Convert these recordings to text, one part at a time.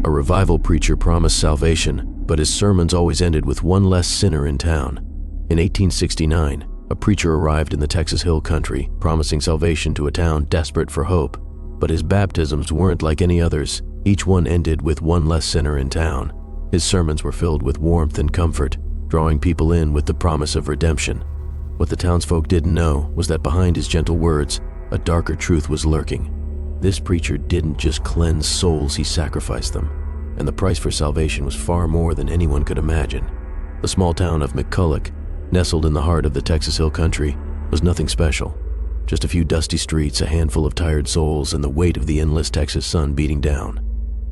A revival preacher promised salvation, but his sermons always ended with one less sinner in town. In 1869, a preacher arrived in the Texas Hill Country, promising salvation to a town desperate for hope. But his baptisms weren't like any others. Each one ended with one less sinner in town. His sermons were filled with warmth and comfort, drawing people in with the promise of redemption. What the townsfolk didn't know was that behind his gentle words, a darker truth was lurking. This preacher didn't just cleanse souls, he sacrificed them. And the price for salvation was far more than anyone could imagine. The small town of McCulloch, nestled in the heart of the Texas Hill Country, was nothing special. Just a few dusty streets, a handful of tired souls, and the weight of the endless Texas sun beating down.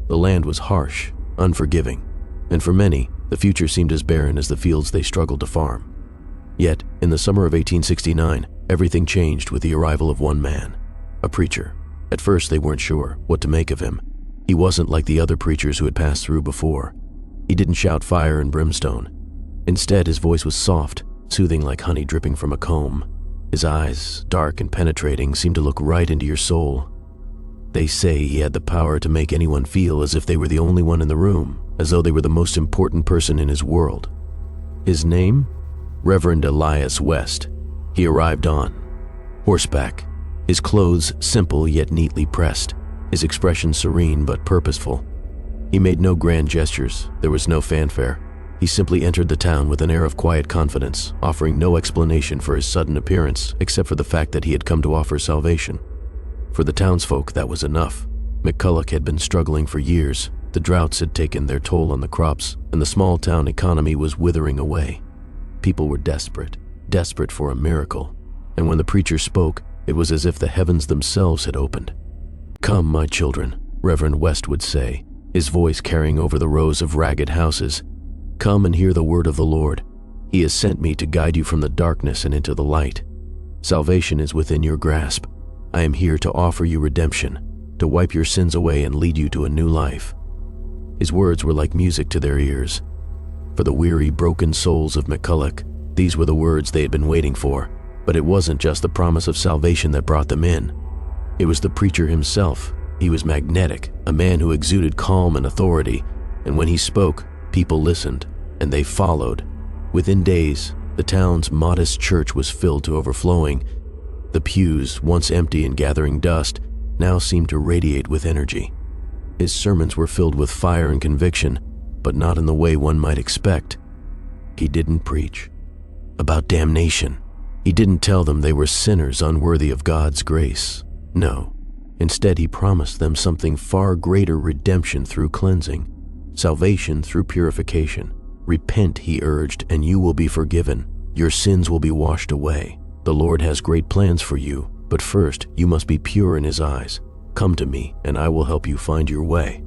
The land was harsh, unforgiving, and for many, the future seemed as barren as the fields they struggled to farm. Yet, in the summer of 1869, everything changed with the arrival of one man, a preacher. At first, they weren't sure what to make of him. He wasn't like the other preachers who had passed through before. He didn't shout fire and brimstone. Instead, his voice was soft, soothing like honey dripping from a comb. His eyes, dark and penetrating, seemed to look right into your soul. They say he had the power to make anyone feel as if they were the only one in the room, as though they were the most important person in his world. His name? Reverend Elias West. He arrived on horseback, his clothes simple yet neatly pressed, his expression serene but purposeful. He made no grand gestures, there was no fanfare. He simply entered the town with an air of quiet confidence, offering no explanation for his sudden appearance except for the fact that he had come to offer salvation. For the townsfolk, that was enough. McCulloch had been struggling for years. The droughts had taken their toll on the crops, and the small town economy was withering away. People were desperate for a miracle. And when the preacher spoke, it was as if the heavens themselves had opened. "Come, my children," Reverend West would say, his voice carrying over the rows of ragged houses. "Come and hear the word of the Lord. He has sent me to guide you from the darkness and into the light. Salvation is within your grasp. I am here to offer you redemption, to wipe your sins away and lead you to a new life." His words were like music to their ears. For the weary, broken souls of McCulloch, these were the words they had been waiting for. But it wasn't just the promise of salvation that brought them in. It was the preacher himself. He was magnetic, a man who exuded calm and authority, and when he spoke, people listened, and they followed. Within days, the town's modest church was filled to overflowing. The pews, once empty and gathering dust, now seemed to radiate with energy. His sermons were filled with fire and conviction, but not in the way one might expect. He didn't preach about damnation. He didn't tell them they were sinners unworthy of God's grace. No. Instead, he promised them something far greater: redemption through cleansing, salvation through purification. Repent, he urged, and you will be forgiven. Your sins will be washed away. The Lord has great plans for you, but first you must be pure in his eyes. Come to me, and I will help you find your way.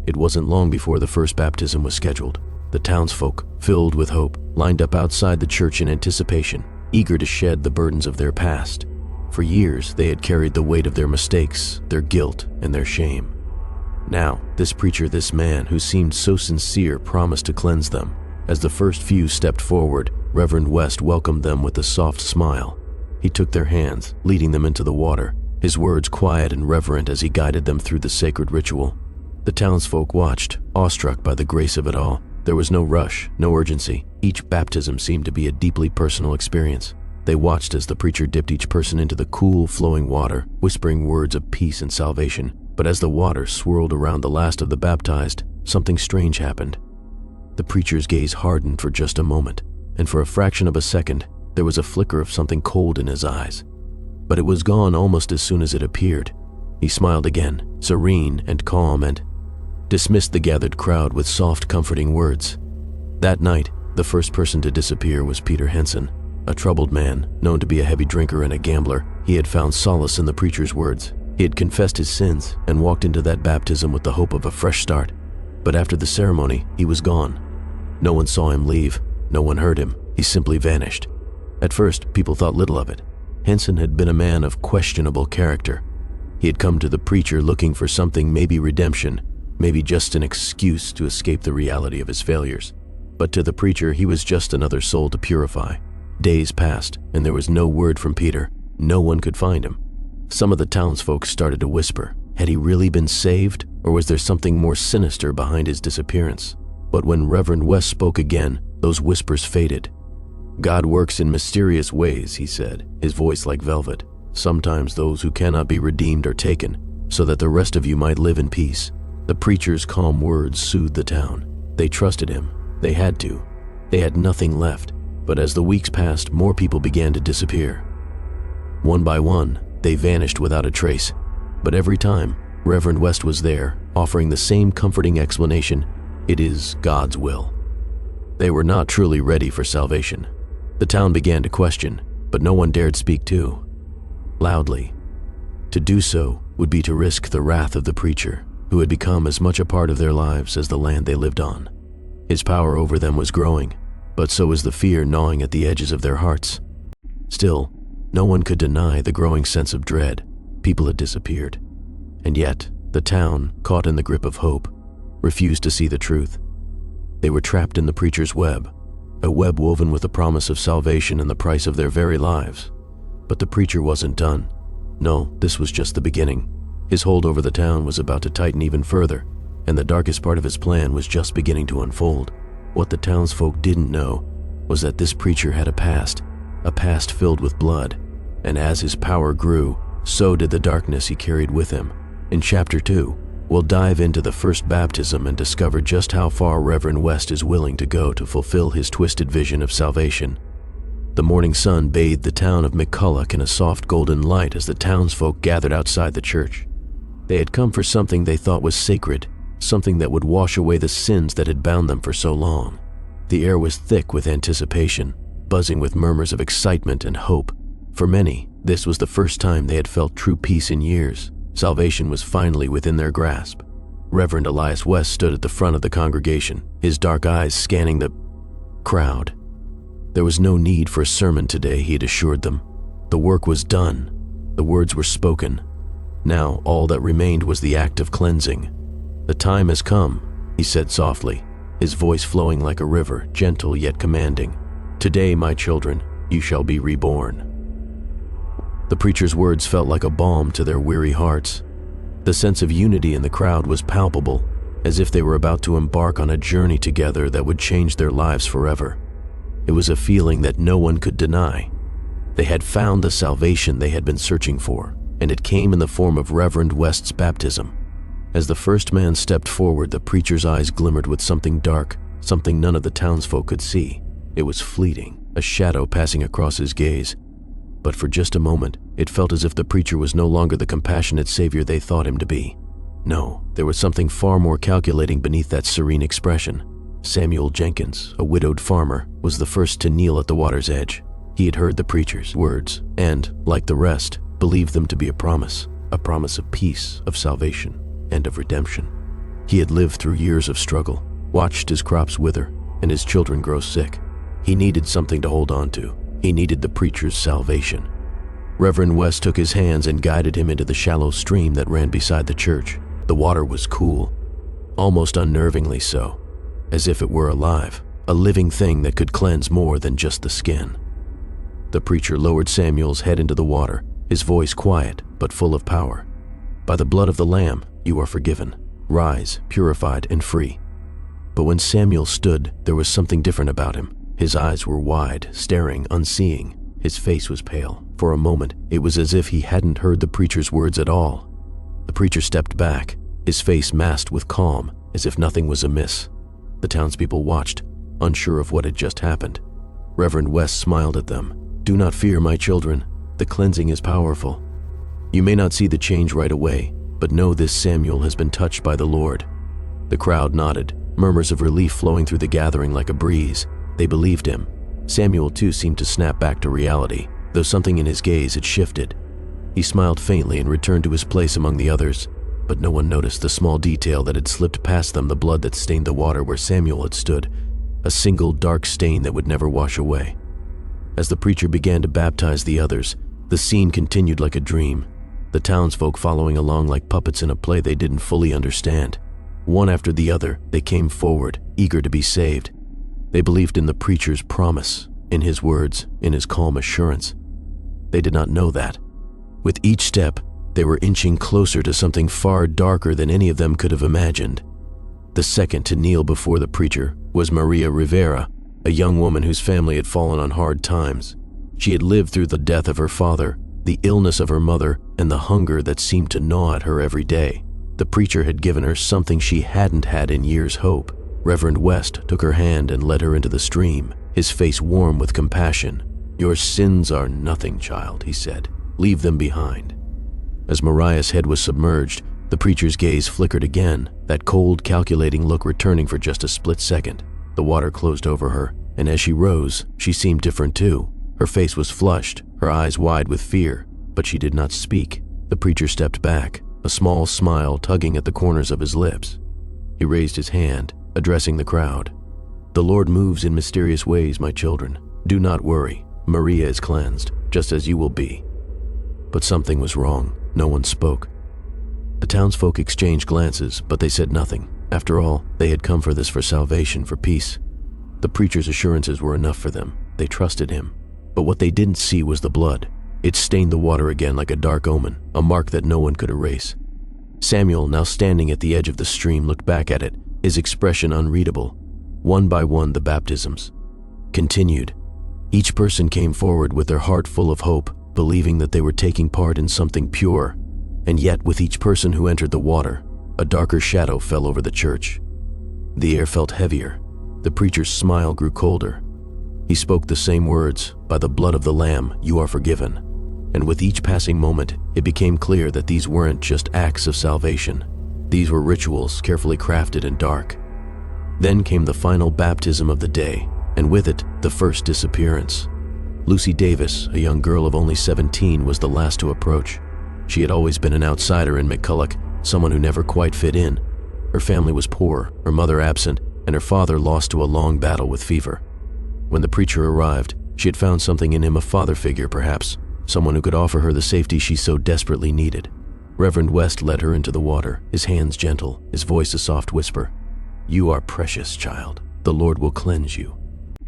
It wasn't long before the first baptism was scheduled. The townsfolk, filled with hope, lined up outside the church in anticipation, eager to shed the burdens of their past. For years, they had carried the weight of their mistakes, their guilt, and their shame. Now, this preacher, this man who seemed so sincere, promised to cleanse them. As the first few stepped forward, Reverend West welcomed them with a soft smile. He took their hands, leading them into the water, his words quiet and reverent as he guided them through the sacred ritual. The townsfolk watched, awestruck by the grace of it all. There was no rush, no urgency. Each baptism seemed to be a deeply personal experience. They watched as the preacher dipped each person into the cool, flowing water, whispering words of peace and salvation. But as the water swirled around the last of the baptized, something strange happened. The preacher's gaze hardened for just a moment, and for a fraction of a second, there was a flicker of something cold in his eyes. But it was gone almost as soon as it appeared. He smiled again, serene and calm, and dismissed the gathered crowd with soft, comforting words. That night, the first person to disappear was Peter Henson. A troubled man, known to be a heavy drinker and a gambler, he had found solace in the preacher's words. He had confessed his sins and walked into that baptism with the hope of a fresh start. But after the ceremony, he was gone. No one saw him leave. No one heard him. He simply vanished. At first, people thought little of it. Henson had been a man of questionable character. He had come to the preacher looking for something, maybe redemption, maybe just an excuse to escape the reality of his failures. But to the preacher, he was just another soul to purify. Days passed, and there was no word from Peter. No one could find him. Some of the townsfolk started to whisper, Had he really been saved, or was there something more sinister behind his disappearance? But when Reverend West spoke again, those whispers faded. "God works in mysterious ways," he said, his voice like velvet. "Sometimes those who cannot be redeemed are taken, so that the rest of you might live in peace." The preacher's calm words soothed the town. They trusted him. They had to. They had nothing left. But as the weeks passed, more people began to disappear. One by one, they vanished without a trace. But every time, Reverend West was there, offering the same comforting explanation: it is God's will. They were not truly ready for salvation. The town began to question, but no one dared speak too loudly. To do so would be to risk the wrath of the preacher, who had become as much a part of their lives as the land they lived on. His power over them was growing, but so was the fear gnawing at the edges of their hearts. Still, no one could deny the growing sense of dread. People had disappeared. And yet, the town, caught in the grip of hope, refused to see the truth. They were trapped in the preacher's web, a web woven with the promise of salvation and the price of their very lives. But the preacher wasn't done. No, this was just the beginning. His hold over the town was about to tighten even further, and the darkest part of his plan was just beginning to unfold. What the townsfolk didn't know was that this preacher had a past filled with blood, and as his power grew, so did the darkness he carried with him. In Chapter 2, we'll dive into the first baptism and discover just how far Reverend West is willing to go to fulfill his twisted vision of salvation. The morning sun bathed the town of McCulloch in a soft golden light as the townsfolk gathered outside the church. They had come for something they thought was sacred, something that would wash away the sins that had bound them for so long. The air was thick with anticipation, buzzing with murmurs of excitement and hope. For many, this was the first time they had felt true peace in years. Salvation was finally within their grasp. Reverend Elias West stood at the front of the congregation, his dark eyes scanning the crowd. There was no need for a sermon today, he had assured them. The work was done. The words were spoken. Now all that remained was the act of cleansing. "The time has come," he said softly, his voice flowing like a river, gentle yet commanding. "Today, my children, you shall be reborn." The preacher's words felt like a balm to their weary hearts. The sense of unity in the crowd was palpable, as if they were about to embark on a journey together that would change their lives forever. It was a feeling that no one could deny. They had found the salvation they had been searching for, and it came in the form of Reverend West's baptism. As the first man stepped forward, the preacher's eyes glimmered with something dark, something none of the townsfolk could see. It was fleeting, a shadow passing across his gaze. But for just a moment, it felt as if the preacher was no longer the compassionate savior they thought him to be. No, there was something far more calculating beneath that serene expression. Samuel Jenkins, a widowed farmer, was the first to kneel at the water's edge. He had heard the preacher's words and, like the rest, believed them to be a promise of peace, of salvation, and of redemption. He had lived through years of struggle, watched his crops wither, and his children grow sick. He needed something to hold on to. He needed the preacher's salvation. Reverend West took his hands and guided him into the shallow stream that ran beside the church. The water was cool, almost unnervingly so, as if it were alive, a living thing that could cleanse more than just the skin. The preacher lowered Samuel's head into the water, his voice quiet but full of power. "By the blood of the Lamb, you are forgiven. Rise, purified and free." But when Samuel stood, there was something different about him. His eyes were wide, staring, unseeing. His face was pale. For a moment, it was as if he hadn't heard the preacher's words at all. The preacher stepped back, his face masked with calm, as if nothing was amiss. The townspeople watched, unsure of what had just happened. Reverend West smiled at them. "Do not fear, my children. The cleansing is powerful. You may not see the change right away, but know this Samuel has been touched by the Lord." The crowd nodded, murmurs of relief flowing through the gathering like a breeze. They believed him. Samuel too seemed to snap back to reality, though something in his gaze had shifted. He smiled faintly and returned to his place among the others, but no one noticed the small detail that had slipped past them, the blood that stained the water where Samuel had stood, a single dark stain that would never wash away. As the preacher began to baptize the others, the scene continued like a dream, the townsfolk following along like puppets in a play they didn't fully understand. One after the other, they came forward, eager to be saved. They believed in the preacher's promise, in his words, in his calm assurance. They did not know that. With each step, They were inching closer to something far darker than any of them could have imagined. The second to kneel before the preacher was Maria Rivera, a young woman whose family had fallen on hard times. She had lived through the death of her father, the illness of her mother, and the hunger that seemed to gnaw at her every day. The preacher had given her something she hadn't had in years' hope. Reverend West took her hand and led her into the stream, his face warm with compassion. "Your sins are nothing, child," he said. "Leave them behind." As Mariah's head was submerged, the preacher's gaze flickered again, that cold, calculating look returning for just a split second. The water closed over her, and as she rose, she seemed different too. Her face was flushed, her eyes wide with fear, but she did not speak. The preacher stepped back, a small smile tugging at the corners of his lips. He raised his hand, addressing the crowd. "The Lord moves in mysterious ways, my children. Do not worry. Maria is cleansed, just as you will be." But something was wrong. No one spoke. The townsfolk exchanged glances, but they said nothing. After all, they had come for this, for salvation, for peace. The preacher's assurances were enough for them. They trusted him. But what they didn't see was the blood. It stained the water again like a dark omen, a mark that no one could erase. Samuel, now standing at the edge of the stream, looked back at it, his expression unreadable. One by one, the baptisms continued. Each person came forward with their heart full of hope, believing that they were taking part in something pure. And yet, with each person who entered the water, a darker shadow fell over the church. The air felt heavier. The preacher's smile grew colder. He spoke the same words, "By the blood of the Lamb, you are forgiven." And with each passing moment, it became clear that these weren't just acts of salvation. These were rituals carefully crafted and dark. Then came the final baptism of the day, and with it, the first disappearance. Lucy Davis, a young girl of only 17, was the last to approach. She had always been an outsider in McCulloch, someone who never quite fit in. Her family was poor, her mother absent, and her father lost to a long battle with fever. When the preacher arrived, she had found something in him, a father figure perhaps, someone who could offer her the safety she so desperately needed. Reverend West led her into the water, his hands gentle, his voice a soft whisper. "You are precious, child. The Lord will cleanse you.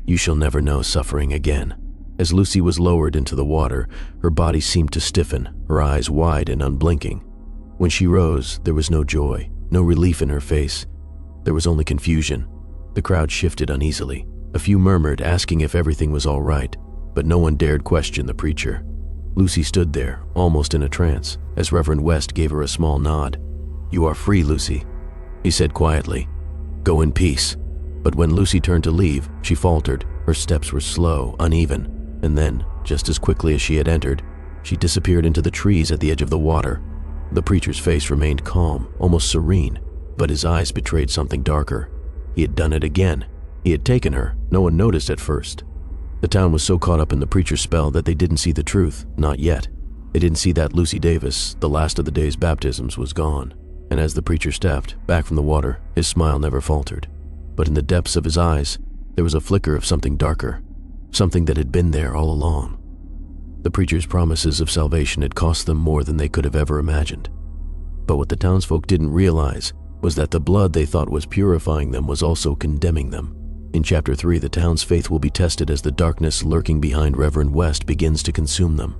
You shall never know suffering again." As Lucy was lowered into the water, her body seemed to stiffen, her eyes wide and unblinking. When she rose, there was no joy, no relief in her face. There was only confusion. The crowd shifted uneasily. A few murmured, asking if everything was all right, but no one dared question the preacher. Lucy stood there, almost in a trance, as Reverend West gave her a small nod. "You are free, Lucy," he said quietly. "Go in peace." But when Lucy turned to leave, she faltered. Her steps were slow, uneven, and then, just as quickly as she had entered, she disappeared into the trees at the edge of the water. The preacher's face remained calm, almost serene, but his eyes betrayed something darker. He had done it again. He had taken her. No one noticed at first. The town was so caught up in the preacher's spell that they didn't see the truth, not yet. They didn't see that Lucy Davis, the last of the day's baptisms, was gone. And as the preacher stepped back from the water, his smile never faltered. But in the depths of his eyes, there was a flicker of something darker, something that had been there all along. The preacher's promises of salvation had cost them more than they could have ever imagined. But what the townsfolk didn't realize was that the blood they thought was purifying them was also condemning them. In Chapter 3, the town's faith will be tested as the darkness lurking behind Reverend West begins to consume them.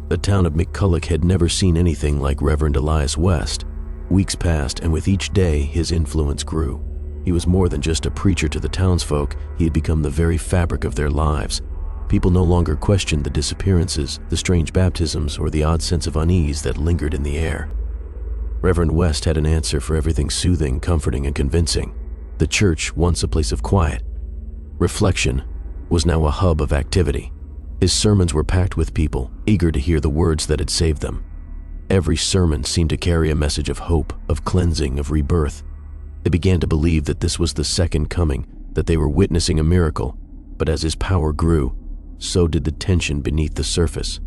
The town of McCulloch had never seen anything like Reverend Elias West. Weeks passed, and with each day, his influence grew. He was more than just a preacher to the townsfolk. He had become the very fabric of their lives. People no longer questioned the disappearances, the strange baptisms, or the odd sense of unease that lingered in the air. Reverend West had an answer for everything soothing, comforting, and convincing. The church, once a place of quiet, reflection, was now a hub of activity. His sermons were packed with people, eager to hear the words that had saved them. Every sermon seemed to carry a message of hope, of cleansing, of rebirth. They began to believe that this was the second coming, that they were witnessing a miracle. But as his power grew, so did the tension beneath the surface.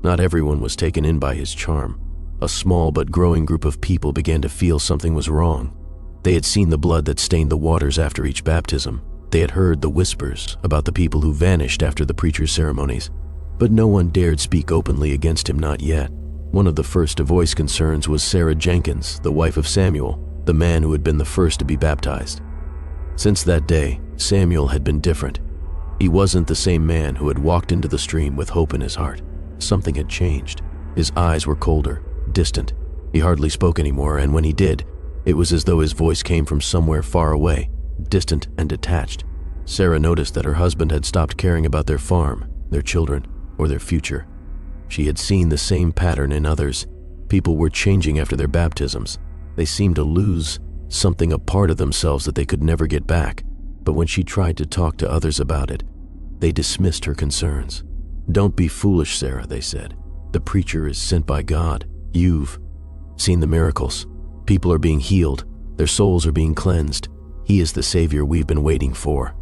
Not everyone was taken in by his charm. A small but growing group of people began to feel something was wrong. They had seen the blood that stained the waters after each baptism. They had heard the whispers about the people who vanished after the preacher's ceremonies. But no one dared speak openly against him, not yet. One of the first to voice concerns was Sarah Jenkins, the wife of Samuel, the man who had been the first to be baptized. Since that day, Samuel had been different. He wasn't the same man who had walked into the stream with hope in his heart. Something had changed. His eyes were colder, distant. He hardly spoke anymore, and when he did, it was as though his voice came from somewhere far away, distant and detached. Sarah noticed that her husband had stopped caring about their farm, their children, or their future. She had seen the same pattern in others. People were changing after their baptisms. They seemed to lose something, a part of themselves that they could never get back. But when she tried to talk to others about it, they dismissed her concerns. "Don't be foolish, Sarah," they said. "The preacher is sent by God. You've seen the miracles. People are being healed. Their souls are being cleansed. He is the Savior we've been waiting for."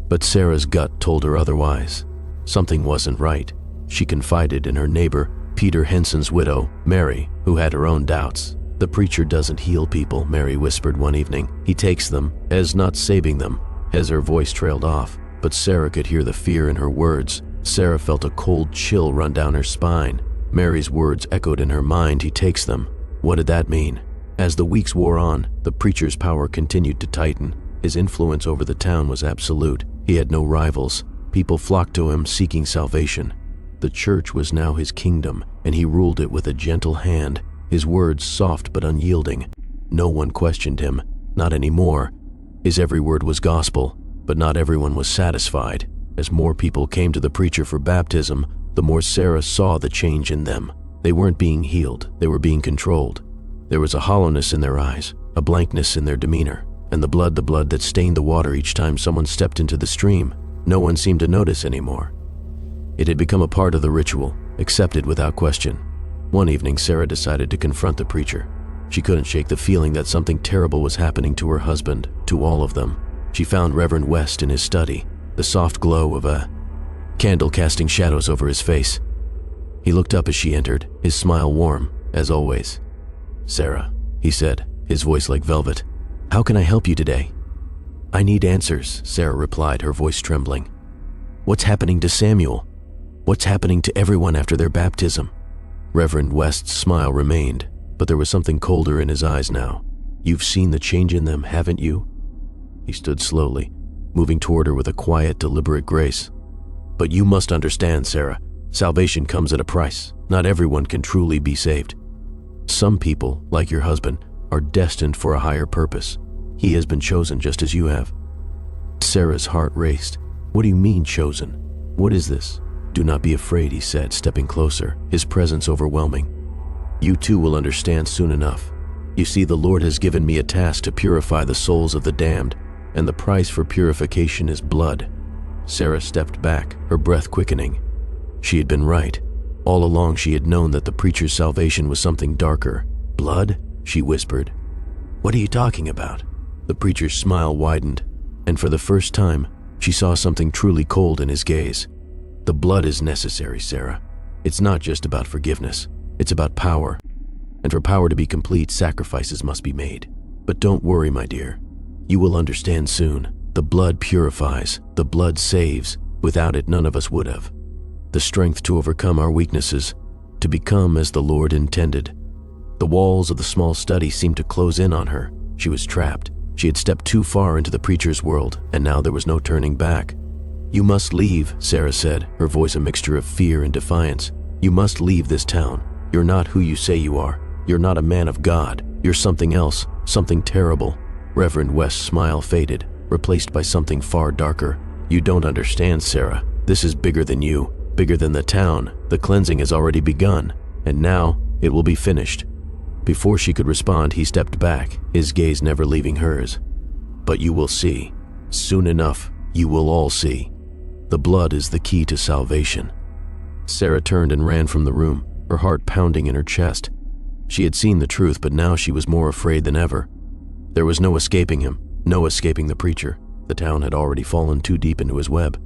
But Sarah's gut told her otherwise. Something wasn't right. She confided in her neighbor, Peter Henson's widow, Mary, who had her own doubts. "The preacher doesn't heal people," Mary whispered one evening. "He takes them, as not saving them." As her voice trailed off, but Sarah could hear the fear in her words. Sarah felt a cold chill run down her spine. Mary's words echoed in her mind, "He takes them." What did that mean? As the weeks wore on, the preacher's power continued to tighten. His influence over the town was absolute. He had no rivals. People flocked to him seeking salvation. The church was now his kingdom, and he ruled it with a gentle hand, his words soft but unyielding. No one questioned him, not anymore. His every word was gospel, but not everyone was satisfied. As more people came to the preacher for baptism, the more Sarah saw the change in them. They weren't being healed, they were being controlled. There was a hollowness in their eyes, a blankness in their demeanor, and the blood that stained the water each time someone stepped into the stream. No one seemed to notice anymore. It had become a part of the ritual, accepted without question. One evening, Sarah decided to confront the preacher. She couldn't shake the feeling that something terrible was happening to her husband, to all of them. She found Reverend West in his study, the soft glow of a candle casting shadows over his face. He looked up as she entered, his smile warm, as always. "Sarah," he said, his voice like velvet. "How can I help you today?" "I need answers," Sarah replied, her voice trembling. "What's happening to Samuel? What's happening to everyone after their baptism?" Reverend West's smile remained, but there was something colder in his eyes now. "You've seen the change in them, haven't you?" He stood slowly, moving toward her with a quiet, deliberate grace. "But you must understand, Sarah, salvation comes at a price. Not everyone can truly be saved. Some people, like your husband, are destined for a higher purpose. He has been chosen just as you have." Sarah's heart raced. "What do you mean, chosen? What is this?" "Do not be afraid," he said, stepping closer, his presence overwhelming. "You too will understand soon enough. You see, the Lord has given me a task to purify the souls of the damned, and the price for purification is blood." Sarah stepped back, her breath quickening. She had been right. All along she had known that the preacher's salvation was something darker. "Blood?" she whispered. "What are you talking about?" The preacher's smile widened, and for the first time, she saw something truly cold in his gaze. "The blood is necessary, Sarah. It's not just about forgiveness. It's about power. And for power to be complete, sacrifices must be made. But don't worry, my dear. You will understand soon. The blood purifies. The blood saves. Without it, none of us would have. The strength to overcome our weaknesses, to become as the Lord intended." The walls of the small study seemed to close in on her. She was trapped. She had stepped too far into the preacher's world, and now there was no turning back. "You must leave," Sarah said, her voice a mixture of fear and defiance. "You must leave this town. You're not who you say you are. You're not a man of God. You're something else, something terrible." Reverend West's smile faded, replaced by something far darker. "You don't understand, Sarah. This is bigger than you, bigger than the town. The cleansing has already begun, and now it will be finished." Before she could respond, he stepped back, his gaze never leaving hers. "But you will see. Soon enough, you will all see. The blood is the key to salvation." Sarah turned and ran from the room, her heart pounding in her chest. She had seen the truth, but now she was more afraid than ever. There was no escaping him, no escaping the preacher. The town had already fallen too deep into his web.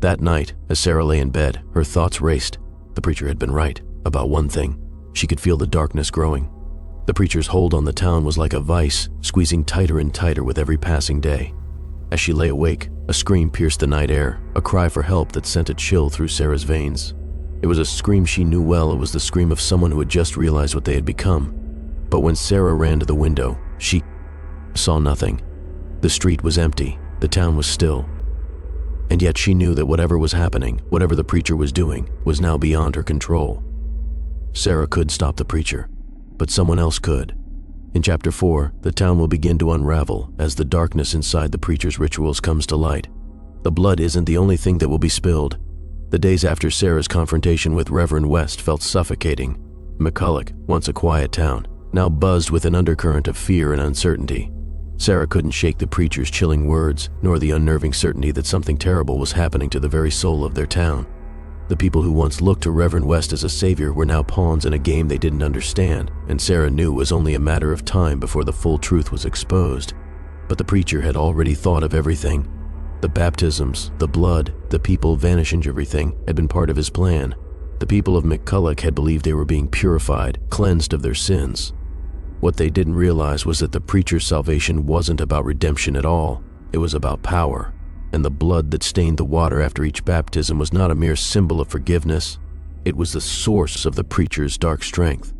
That night, as Sarah lay in bed, her thoughts raced. The preacher had been right about one thing. She could feel the darkness growing. The preacher's hold on the town was like a vice, squeezing tighter and tighter with every passing day. As she lay awake, a scream pierced the night air, a cry for help that sent a chill through Sarah's veins. It was a scream she knew well. It was the scream of someone who had just realized what they had become. But when Sarah ran to the window, she saw nothing. The street was empty. The town was still. And yet she knew that whatever was happening, whatever the preacher was doing, was now beyond her control. Sarah could stop the preacher, but someone else could. In Chapter 4, the town will begin to unravel as the darkness inside the preacher's rituals comes to light. The blood isn't the only thing that will be spilled. The days after Sarah's confrontation with Reverend West felt suffocating. McCulloch, once a quiet town, now buzzed with an undercurrent of fear and uncertainty. Sarah couldn't shake the preacher's chilling words, nor the unnerving certainty that something terrible was happening to the very soul of their town. The people who once looked to Reverend West as a savior were now pawns in a game they didn't understand, and Sarah knew it was only a matter of time before the full truth was exposed. But the preacher had already thought of everything. The baptisms, the blood, the people vanishing everything had been part of his plan. The people of McCulloch had believed they were being purified, cleansed of their sins. What they didn't realize was that the preacher's salvation wasn't about redemption at all. It was about power. And the blood that stained the water after each baptism was not a mere symbol of forgiveness. It was the source of the preacher's dark strength.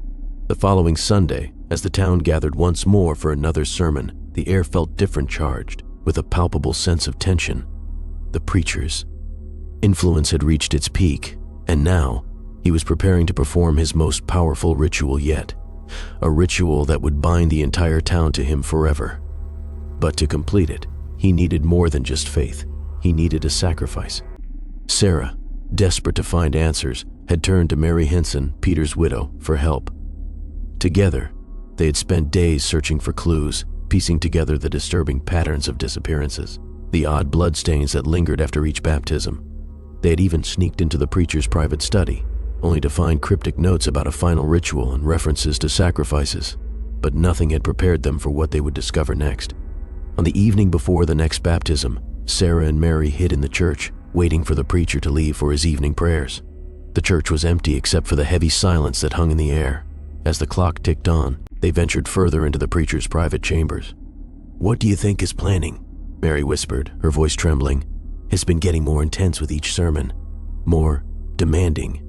The following Sunday, as the town gathered once more for another sermon, the air felt different, charged with a palpable sense of tension. The preacher's influence had reached its peak, and now he was preparing to perform his most powerful ritual yet. A ritual that would bind the entire town to him forever. But to complete it, he needed more than just faith. He needed a sacrifice. Sarah, desperate to find answers, had turned to Mary Henson, Peter's widow, for help. Together, they had spent days searching for clues, piecing together the disturbing patterns of disappearances, the odd bloodstains that lingered after each baptism. They had even sneaked into the preacher's private study, only to find cryptic notes about a final ritual and references to sacrifices. But nothing had prepared them for what they would discover next. On the evening before the next baptism, Sarah and Mary hid in the church, waiting for the preacher to leave for his evening prayers. The church was empty except for the heavy silence that hung in the air. As the clock ticked on, they ventured further into the preacher's private chambers. "What do you think is planning?" Mary whispered, her voice trembling. "It's been getting more intense with each sermon, more demanding."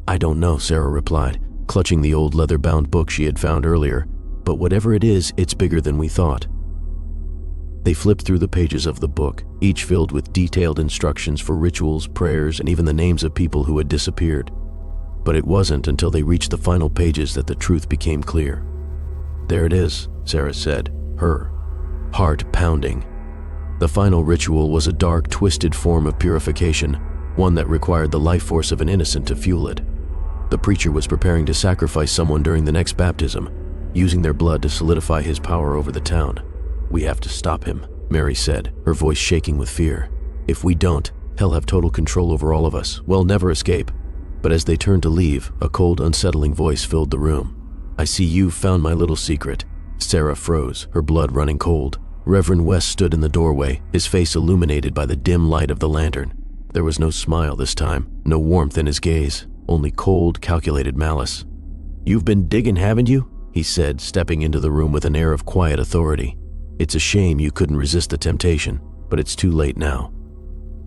"I don't know," Sarah replied, clutching the old leather-bound book she had found earlier. "But whatever it is, it's bigger than we thought." They flipped through the pages of the book, each filled with detailed instructions for rituals, prayers, and even the names of people who had disappeared. But it wasn't until they reached the final pages that the truth became clear. "There it is," Sarah said, her heart pounding. The final ritual was a dark, twisted form of purification, one that required the life force of an innocent to fuel it. The preacher was preparing to sacrifice someone during the next baptism, using their blood to solidify his power over the town. "We have to stop him," Mary said, her voice shaking with fear. "If we don't, he'll have total control over all of us. We'll never escape." But as they turned to leave, a cold, unsettling voice filled the room. "I see you've found my little secret." Sarah froze, her blood running cold. Reverend West stood in the doorway, his face illuminated by the dim light of the lantern. There was no smile this time, no warmth in his gaze, only cold, calculated malice. "You've been digging, haven't you?" he said, stepping into the room with an air of quiet authority. "It's a shame you couldn't resist the temptation, but it's too late now."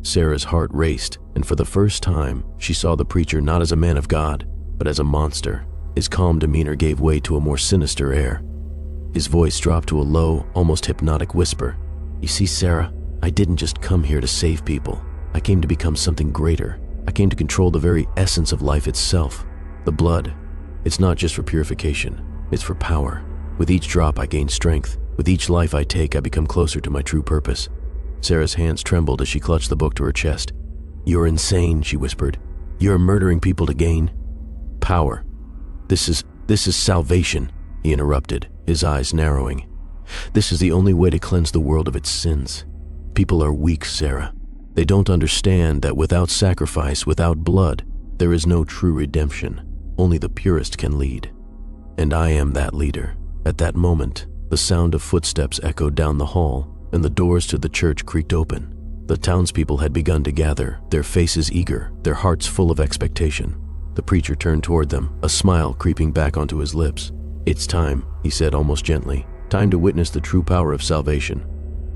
Sarah's heart raced, and for the first time, she saw the preacher not as a man of God, but as a monster. His calm demeanor gave way to a more sinister air. His voice dropped to a low, almost hypnotic whisper. "You see, Sarah, I didn't just come here to save people. I came to become something greater. I came to control the very essence of life itself. The blood. It's not just for purification, it's for power. With each drop I gain strength. With each life I take, I become closer to my true purpose." Sarah's hands trembled as she clutched the book to her chest. "You're insane," she whispered. "You're murdering people to gain power. This is salvation," he interrupted, his eyes narrowing. "This is the only way to cleanse the world of its sins. People are weak, Sarah. They don't understand that without sacrifice, without blood, there is no true redemption. Only the purest can lead. And I am that leader." At that moment, the sound of footsteps echoed down the hall, and the doors to the church creaked open. The townspeople had begun to gather, their faces eager, their hearts full of expectation. The preacher turned toward them, a smile creeping back onto his lips. "It's time," he said almost gently. "Time to witness the true power of salvation."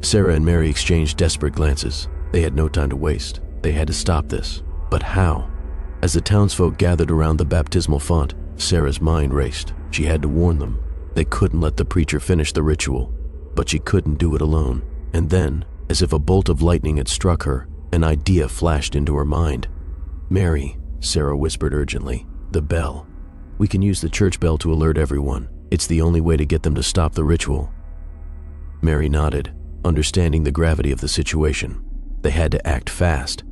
Sarah and Mary exchanged desperate glances. They had no time to waste. They had to stop this. But how? As the townsfolk gathered around the baptismal font, Sarah's mind raced. She had to warn them. They couldn't let the preacher finish the ritual. But she couldn't do it alone. And then, as if a bolt of lightning had struck her, an idea flashed into her mind. "Mary," Sarah whispered urgently, "the bell. We can use the church bell to alert everyone. It's the only way to get them to stop the ritual." Mary nodded, understanding the gravity of the situation. They had to act fast.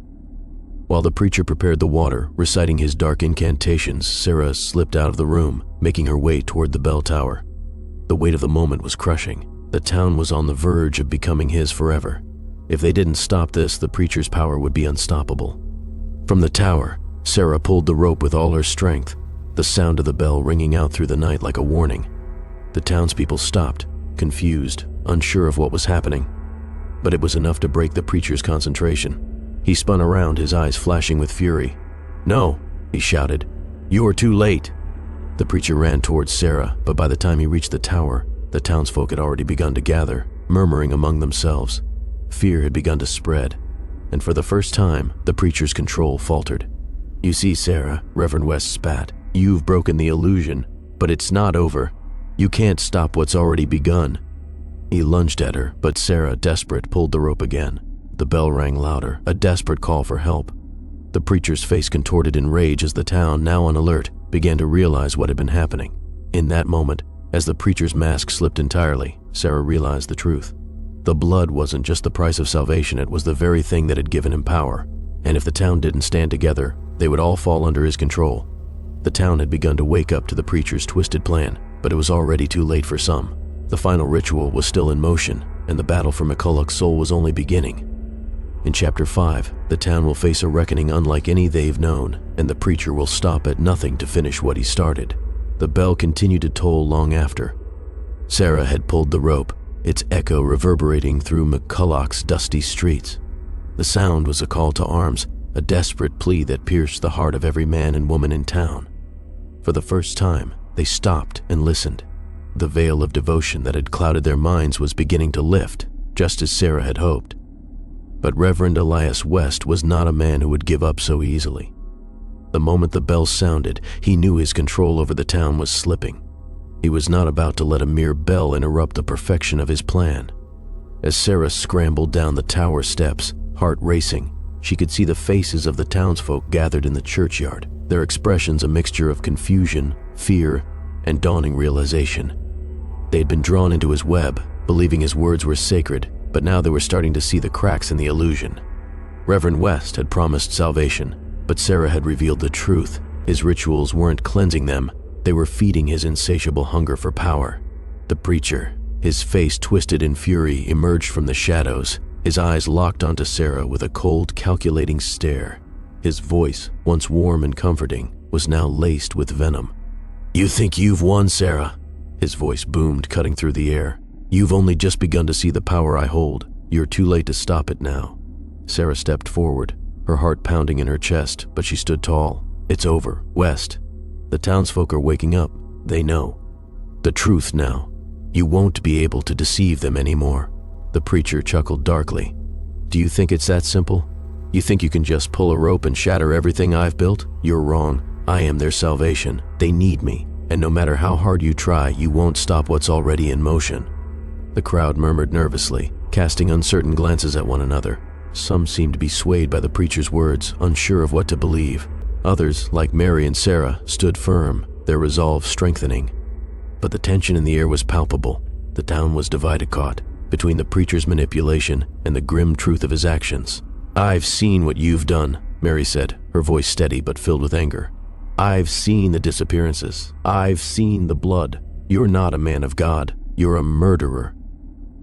While the preacher prepared the water, reciting his dark incantations, Sarah slipped out of the room, making her way toward the bell tower. The weight of the moment was crushing. The town was on the verge of becoming his forever. If they didn't stop this, the preacher's power would be unstoppable. From the tower, Sarah pulled the rope with all her strength, the sound of the bell ringing out through the night like a warning. The townspeople stopped, confused, unsure of what was happening. But it was enough to break the preacher's concentration. He spun around, his eyes flashing with fury. "No," he shouted. "You're too late." The preacher ran towards Sarah, but by the time he reached the tower, the townsfolk had already begun to gather, murmuring among themselves. Fear had begun to spread, and for the first time, the preacher's control faltered. "You see, Sarah," Reverend West spat, "you've broken the illusion, but it's not over. You can't stop what's already begun." He lunged at her, but Sarah, desperate, pulled the rope again. The bell rang louder, a desperate call for help. The preacher's face contorted in rage as the town, now on alert, began to realize what had been happening. In that moment, as the preacher's mask slipped entirely, Sarah realized the truth. The blood wasn't just the price of salvation, it was the very thing that had given him power. And if the town didn't stand together, they would all fall under his control. The town had begun to wake up to the preacher's twisted plan, but it was already too late for some. The final ritual was still in motion, and the battle for McCulloch's soul was only beginning. In Chapter 5, the town will face a reckoning unlike any they've known, and the preacher will stop at nothing to finish what he started. The bell continued to toll long after. Sarah had pulled the rope, its echo reverberating through McCulloch's dusty streets. The sound was a call to arms, a desperate plea that pierced the heart of every man and woman in town. For the first time, they stopped and listened. The veil of devotion that had clouded their minds was beginning to lift, just as Sarah had hoped. But Reverend Elias West was not a man who would give up so easily. The moment the bell sounded, he knew his control over the town was slipping. He was not about to let a mere bell interrupt the perfection of his plan. As Sarah scrambled down the tower steps, heart racing, she could see the faces of the townsfolk gathered in the churchyard, their expressions a mixture of confusion, fear, and dawning realization. They had been drawn into his web, believing his words were sacred, but now they were starting to see the cracks in the illusion. Reverend West had promised salvation, but Sarah had revealed the truth. His rituals weren't cleansing them, they were feeding his insatiable hunger for power. The preacher, his face twisted in fury, emerged from the shadows, his eyes locked onto Sarah with a cold, calculating stare. His voice, once warm and comforting, was now laced with venom. "You think you've won, Sarah?" His voice boomed, cutting through the air. "You've only just begun to see the power I hold. You're too late to stop it now." Sarah stepped forward, her heart pounding in her chest, but she stood tall. "It's over, West. The townsfolk are waking up. They know the truth now. You won't be able to deceive them anymore." The preacher chuckled darkly. "Do you think it's that simple? You think you can just pull a rope and shatter everything I've built? You're wrong. I am their salvation. They need me, and no matter how hard you try, you won't stop what's already in motion." The crowd murmured nervously, casting uncertain glances at one another. Some seemed to be swayed by the preacher's words, unsure of what to believe. Others, like Mary and Sarah, stood firm, their resolve strengthening. But the tension in the air was palpable. The town was divided, caught between the preacher's manipulation and the grim truth of his actions. "I've seen what you've done," Mary said, her voice steady but filled with anger. "I've seen the disappearances. I've seen the blood. You're not a man of God. You're a murderer."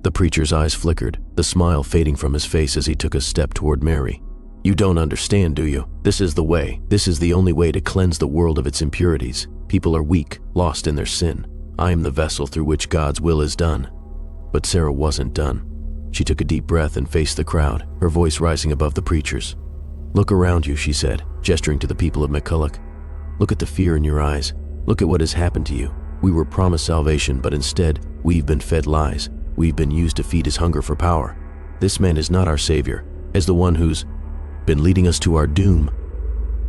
The preacher's eyes flickered, the smile fading from his face as he took a step toward Mary. "You don't understand, do you? This is the way. This is the only way to cleanse the world of its impurities. People are weak, lost in their sin. I am the vessel through which God's will is done." But Sarah wasn't done. She took a deep breath and faced the crowd, her voice rising above the preacher's. "Look around you," she said, gesturing to the people of McCulloch. "Look at the fear in your eyes. Look at what has happened to you. We were promised salvation, but instead, we've been fed lies. We've been used to feed his hunger for power. This man is not our savior, as the one who's been leading us to our doom."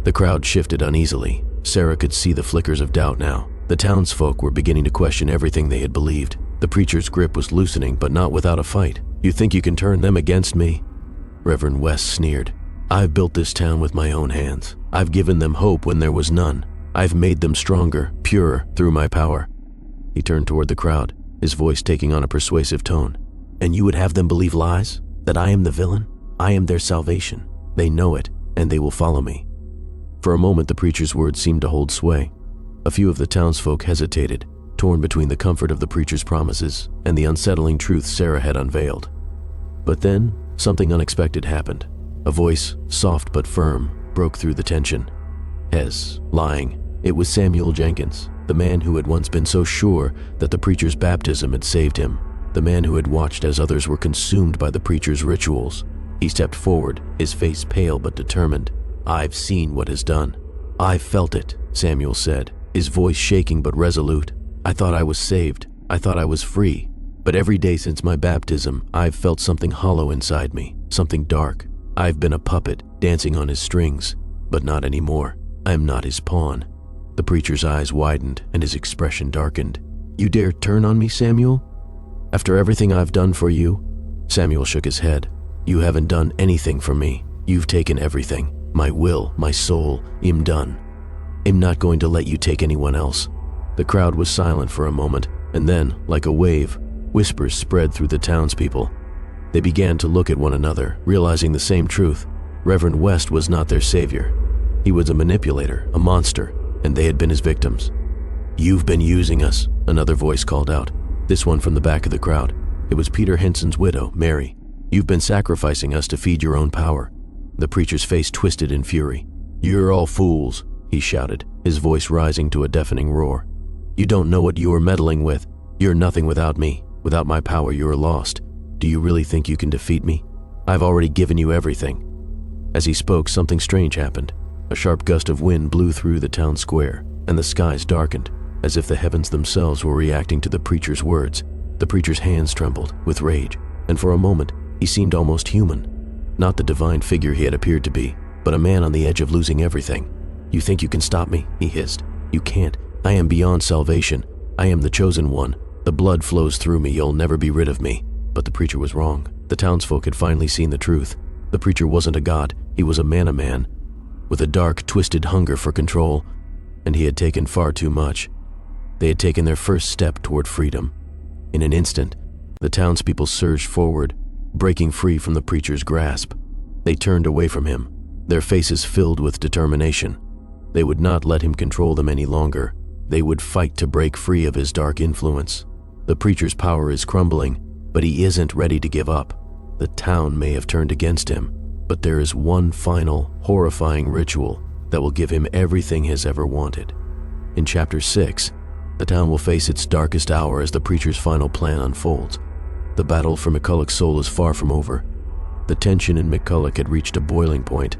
The crowd shifted uneasily. Sarah could see the flickers of doubt now. The townsfolk were beginning to question everything they had believed. The preacher's grip was loosening, but not without a fight. "You think you can turn them against me?" Reverend West sneered. "I've built this town with my own hands. I've given them hope when there was none. I've made them stronger, purer, through my power." He turned toward the crowd, his voice taking on a persuasive tone. "And you would have them believe lies? That I am the villain? I am their salvation. They know it, and they will follow me." For a moment, the preacher's words seemed to hold sway. A few of the townsfolk hesitated, torn between the comfort of the preacher's promises and the unsettling truth Sarah had unveiled. But then, something unexpected happened. A voice, soft but firm, broke through the tension. Hez, lying. It was Samuel Jenkins, the man who had once been so sure that the preacher's baptism had saved him, the man who had watched as others were consumed by the preacher's rituals. He stepped forward, his face pale but determined. "I've seen what is done. I've felt it," Samuel said, his voice shaking but resolute. "I thought I was saved. I thought I was free. But every day since my baptism, I've felt something hollow inside me, something dark. I've been a puppet, dancing on his strings. But not anymore. I am not his pawn." The preacher's eyes widened and his expression darkened. "You dare turn on me, Samuel? After everything I've done for you?" Samuel shook his head. "You haven't done anything for me. You've taken everything. My will, my soul, I'm done. I'm not going to let you take anyone else." The crowd was silent for a moment, and then, like a wave, whispers spread through the townspeople. They began to look at one another, realizing the same truth. Reverend West was not their savior. He was a manipulator, a monster, and they had been his victims. "You've been using us," another voice called out, this one from the back of the crowd. It was Peter Henson's widow, Mary. "You've been sacrificing us to feed your own power." The preacher's face twisted in fury. "You're all fools," he shouted, his voice rising to a deafening roar. "You don't know what you're meddling with. You're nothing without me. Without my power, you're lost. Do you really think you can defeat me? I've already given you everything." As he spoke, something strange happened. A sharp gust of wind blew through the town square, and the skies darkened, as if the heavens themselves were reacting to the preacher's words. The preacher's hands trembled with rage, and for a moment, he seemed almost human. Not the divine figure he had appeared to be, but a man on the edge of losing everything. "You think you can stop me?" he hissed. "You can't. I am beyond salvation. I am the chosen one. The blood flows through me. You'll never be rid of me." But the preacher was wrong. The townsfolk had finally seen the truth. The preacher wasn't a god. He was a man, with a dark, twisted hunger for control, and he had taken far too much. They had taken their first step toward freedom. In an instant, the townspeople surged forward, breaking free from the preacher's grasp. They turned away from him, their faces filled with determination. They would not let him control them any longer. They would fight to break free of his dark influence. The preacher's power is crumbling, but he isn't ready to give up. The town may have turned against him, but there is one final, horrifying ritual that will give him everything he has ever wanted. In Chapter 6, the town will face its darkest hour as the preacher's final plan unfolds. The battle for McCulloch's soul is far from over. The tension in McCulloch had reached a boiling point.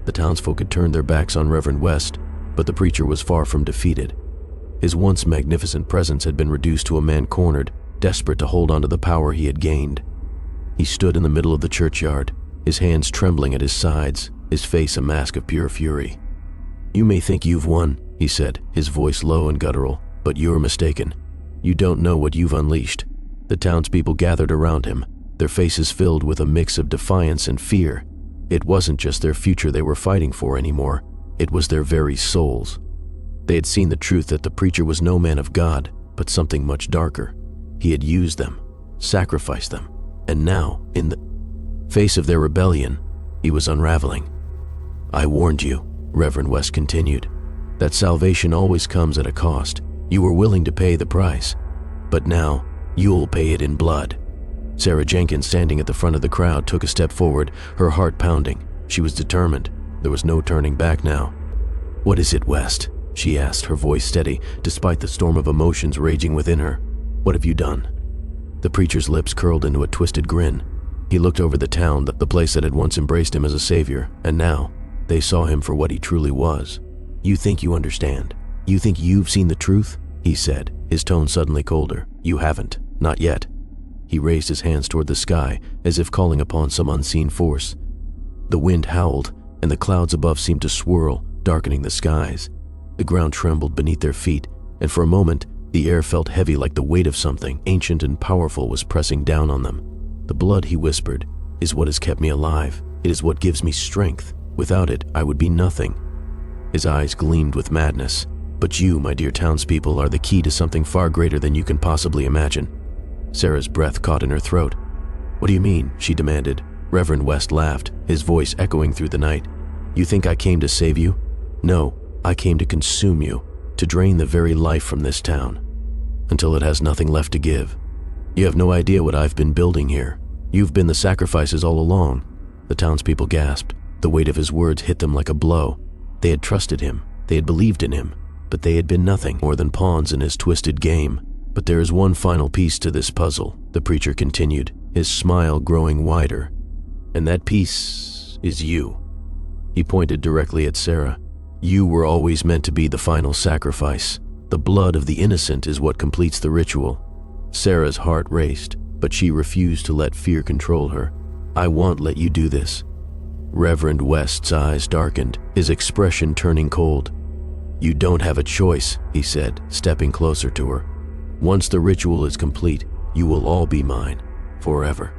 The townsfolk had turned their backs on Reverend West, but the preacher was far from defeated. His once magnificent presence had been reduced to a man cornered, desperate to hold on to the power he had gained. He stood in the middle of the churchyard, his hands trembling at his sides, his face a mask of pure fury. "You may think you've won," he said, his voice low and guttural, "but you're mistaken. You don't know what you've unleashed." The townspeople gathered around him, their faces filled with a mix of defiance and fear. It wasn't just their future they were fighting for anymore, it was their very souls. They had seen the truth that the preacher was no man of God, but something much darker. He had used them, sacrificed them, and now, in the face of their rebellion, he was unraveling. "I warned you," Reverend West continued, "that salvation always comes at a cost. You were willing to pay the price, but now you'll pay it in blood." Sarah Jenkins, standing at the front of the crowd, took a step forward, her heart pounding. She was determined. There was no turning back now. "What is it, West?" she asked, her voice steady, despite the storm of emotions raging within her. "What have you done?" The preacher's lips curled into a twisted grin. He looked over the town, the place that had once embraced him as a savior, and now they saw him for what he truly was. "You think you understand? You think you've seen the truth?" he said, his tone suddenly colder. "You haven't. Not yet." He raised his hands toward the sky, as if calling upon some unseen force. The wind howled, and the clouds above seemed to swirl, darkening the skies. The ground trembled beneath their feet, and for a moment, the air felt heavy like the weight of something ancient and powerful was pressing down on them. "The blood," he whispered, "is what has kept me alive. It is what gives me strength. Without it, I would be nothing." His eyes gleamed with madness. But you, my dear townspeople, are the key to something far greater than you can possibly imagine." Sarah's breath caught in her throat. "What do you mean?" she demanded. Reverend West laughed, his voice echoing through the night. "You think I came to save you? No, I came to consume you, to drain the very life from this town, until it has nothing left to give. You have no idea what I've been building here. You've been the sacrifices all along." The townspeople gasped. The weight of his words hit them like a blow. They had trusted him, they had believed in him, but they had been nothing more than pawns in his twisted game. "But there is one final piece to this puzzle," the preacher continued, his smile growing wider. "And that piece is you." He pointed directly at Sarah. "You were always meant to be the final sacrifice. The blood of the innocent is what completes the ritual." Sarah's heart raced, but she refused to let fear control her. "I won't let you do this." Reverend West's eyes darkened, his expression turning cold. "You don't have a choice," he said, stepping closer to her. "Once the ritual is complete, you will all be mine, forever."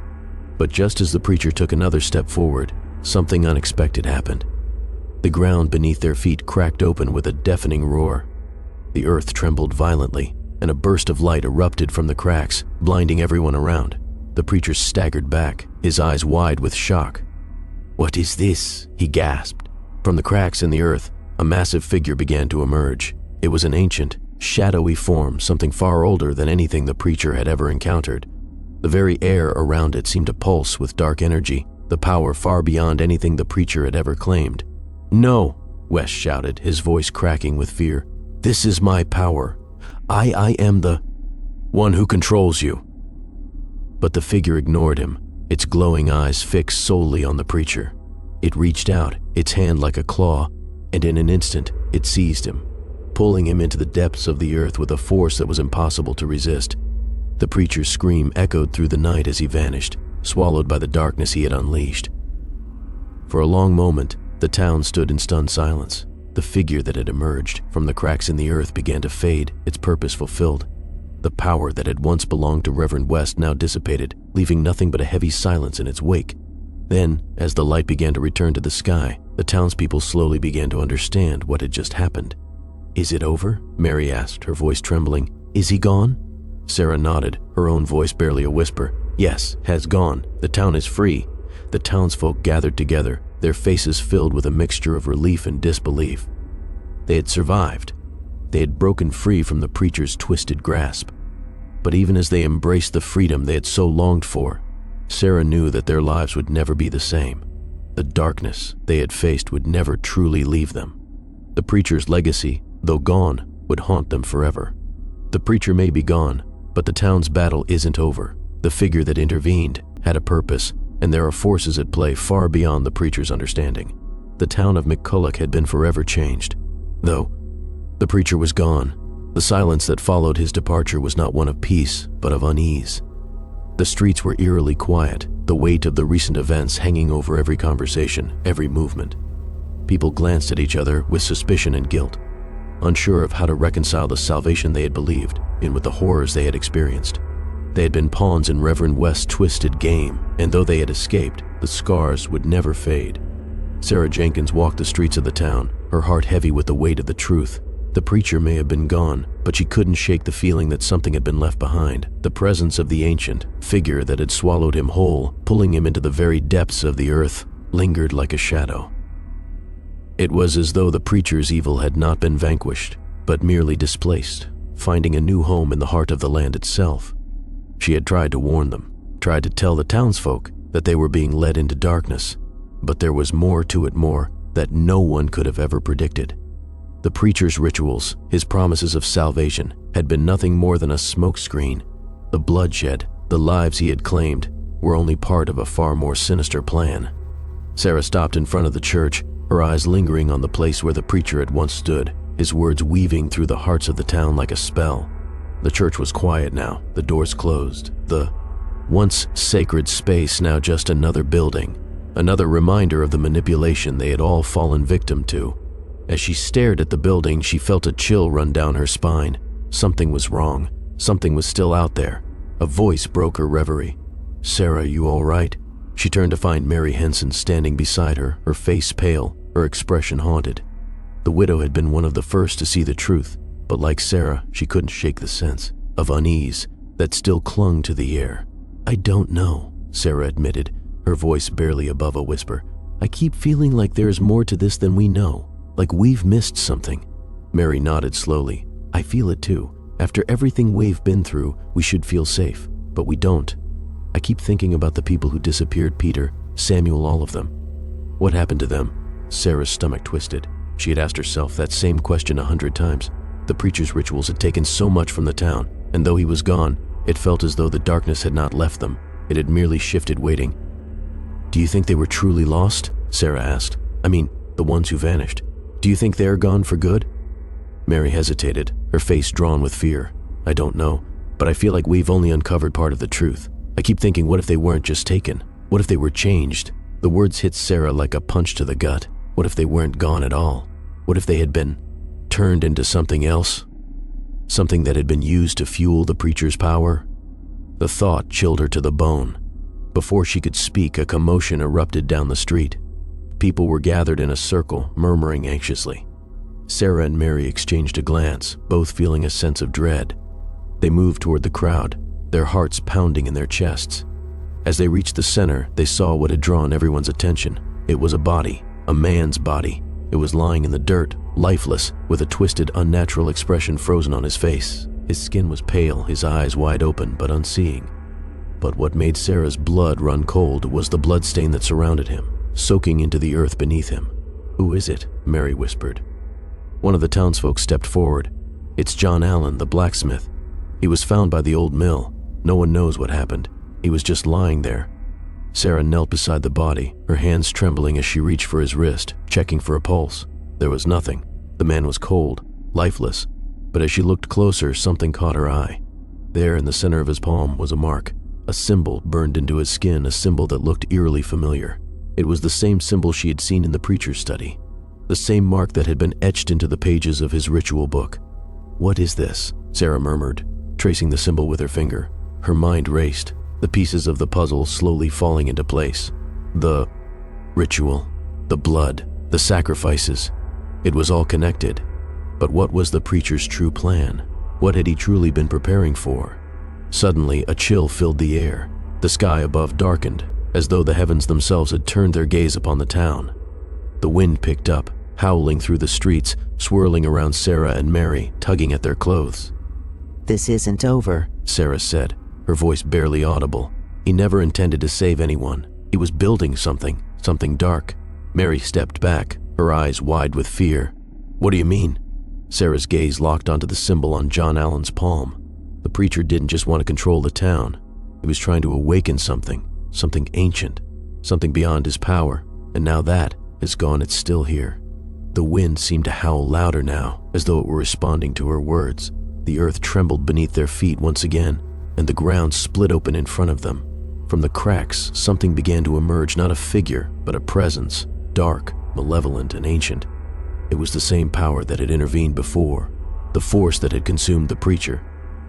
But just as the preacher took another step forward, something unexpected happened. The ground beneath their feet cracked open with a deafening roar. The earth trembled violently, and a burst of light erupted from the cracks, blinding everyone around. The preacher staggered back, his eyes wide with shock. "What is this?" he gasped. From the cracks in the earth, a massive figure began to emerge. It was an ancient, shadowy form, something far older than anything the preacher had ever encountered. The very air around it seemed to pulse with dark energy, the power far beyond anything the preacher had ever claimed. "No!" West shouted, his voice cracking with fear. "This is my power. I am the one who controls you." But the figure ignored him, its glowing eyes fixed solely on the preacher. It reached out, its hand like a claw, and in an instant it seized him, pulling him into the depths of the earth with a force that was impossible to resist. The preacher's scream echoed through the night as he vanished, swallowed by the darkness he had unleashed. For a long moment, the town stood in stunned silence. The figure that had emerged from the cracks in the earth began to fade, its purpose fulfilled. The power that had once belonged to Reverend West now dissipated, leaving nothing but a heavy silence in its wake. Then, as the light began to return to the sky, the townspeople slowly began to understand what had just happened. "Is it over?" Mary asked, her voice trembling. "Is he gone?" Sarah nodded, her own voice barely a whisper. "Yes, has gone. The town is free." The townsfolk gathered together, their faces filled with a mixture of relief and disbelief. They had survived. They had broken free from the preacher's twisted grasp. But even as they embraced the freedom they had so longed for, Sarah knew that their lives would never be the same. The darkness they had faced would never truly leave them. The preacher's legacy, though gone, would haunt them forever. The preacher may be gone, but the town's battle isn't over. The figure that intervened had a purpose, and there are forces at play far beyond the preacher's understanding. The town of McCulloch had been forever changed. Though the preacher was gone, the silence that followed his departure was not one of peace, but of unease. The streets were eerily quiet, the weight of the recent events hanging over every conversation, every movement. People glanced at each other with suspicion and guilt, unsure of how to reconcile the salvation they had believed in with the horrors they had experienced. They had been pawns in Reverend West's twisted game, and though they had escaped, the scars would never fade. Sarah Jenkins walked the streets of the town, her heart heavy with the weight of the truth. The preacher may have been gone, but she couldn't shake the feeling that something had been left behind. The presence of the ancient figure that had swallowed him whole, pulling him into the very depths of the earth, lingered like a shadow. It was as though the preacher's evil had not been vanquished, but merely displaced, finding a new home in the heart of the land itself. She had tried to warn them, tried to tell the townsfolk that they were being led into darkness, but there was more to it, more that no one could have ever predicted. The preacher's rituals, his promises of salvation, had been nothing more than a smokescreen. The bloodshed, the lives he had claimed, were only part of a far more sinister plan. Sarah stopped in front of the church, her eyes lingering on the place where the preacher had once stood, his words weaving through the hearts of the town like a spell. The church was quiet now, the doors closed. The once sacred space now just another building, another reminder of the manipulation they had all fallen victim to. As she stared at the building, she felt a chill run down her spine. Something was wrong. Something was still out there. A voice broke her reverie. "Sarah, you all right?" She turned to find Mary Henson standing beside her, her face pale, her expression haunted. The widow had been one of the first to see the truth, but like Sarah, she couldn't shake the sense of unease that still clung to the air. "I don't know," Sarah admitted, her voice barely above a whisper. "I keep feeling like there's more to this than we know, like we've missed something." Mary nodded slowly. "I feel it too. After everything we've been through, we should feel safe, but we don't. I keep thinking about the people who disappeared, Peter, Samuel, all of them. What happened to them?" Sarah's stomach twisted. She had asked herself that same question 100 times. The preacher's rituals had taken so much from the town, and though he was gone, it felt as though the darkness had not left them. It had merely shifted, waiting. "Do you think they were truly lost?" Sarah asked. "I mean, the ones who vanished. Do you think they're gone for good?" Mary hesitated, her face drawn with fear. "I don't know, but I feel like we've only uncovered part of the truth. I keep thinking, what if they weren't just taken? What if they were changed?" The words hit Sarah like a punch to the gut. What if they weren't gone at all? What if they had been turned into something else? Something that had been used to fuel the preacher's power? The thought chilled her to the bone. Before she could speak, a commotion erupted down the street. People were gathered in a circle, murmuring anxiously. Sarah and Mary exchanged a glance, both feeling a sense of dread. They moved toward the crowd, their hearts pounding in their chests. As they reached the center, they saw what had drawn everyone's attention. It was a body, a man's body. It was lying in the dirt, lifeless, with a twisted, unnatural expression frozen on his face. His skin was pale, his eyes wide open but unseeing. But what made Sarah's blood run cold was the bloodstain that surrounded him, soaking into the earth beneath him. "Who is it?" Mary whispered. One of the townsfolk stepped forward. "It's John Allen, the blacksmith. He was found by the old mill. No one knows what happened. He was just lying there." Sarah knelt beside the body, her hands trembling as she reached for his wrist, checking for a pulse. There was nothing. The man was cold, lifeless, but as she looked closer, something caught her eye. There in the center of his palm was a mark, a symbol burned into his skin, a symbol that looked eerily familiar. It was the same symbol she had seen in the preacher's study, the same mark that had been etched into the pages of his ritual book. "What is this?" Sarah murmured, tracing the symbol with her finger. Her mind raced, the pieces of the puzzle slowly falling into place. The ritual, the blood, the sacrifices. It was all connected. But what was the preacher's true plan? What had he truly been preparing for? Suddenly, a chill filled the air. The sky above darkened, as though the heavens themselves had turned their gaze upon the town. The wind picked up, howling through the streets, swirling around Sarah and Mary, tugging at their clothes. "This isn't over," Sarah said, her voice barely audible. He never intended to save anyone. He was building something dark. Mary stepped back, her eyes wide with fear. "What do you mean?" Sarah's gaze locked onto the symbol on John Allen's palm. The preacher didn't just want to control the town. He was trying to awaken something ancient, something beyond his power, and now that is gone, it's still here. The wind seemed to howl louder now, as though it were responding to her words. The earth trembled beneath their feet once again, and the ground split open in front of them. From the cracks, something began to emerge, not a figure, but a presence, dark, malevolent, and ancient. It was the same power that had intervened before, the force that had consumed the preacher.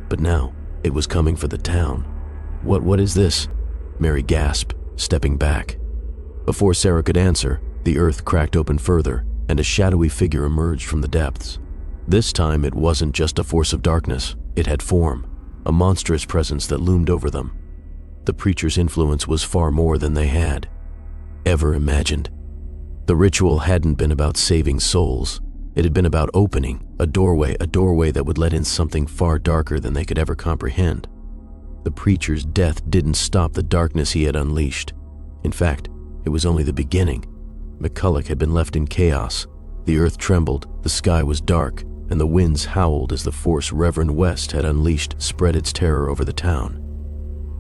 But now, it was coming for the town. What is this?" Mary gasped, stepping back. Before Sarah could answer, the earth cracked open further, and a shadowy figure emerged from the depths. This time, it wasn't just a force of darkness. It had form, a monstrous presence that loomed over them. The preacher's influence was far more than they had ever imagined. The ritual hadn't been about saving souls. It had been about opening a doorway that would let in something far darker than they could ever comprehend. The preacher's death didn't stop the darkness he had unleashed. In fact, it was only the beginning. McCulloch had been left in chaos. The earth trembled, the sky was dark, and the winds howled as the force Reverend West had unleashed spread its terror over the town.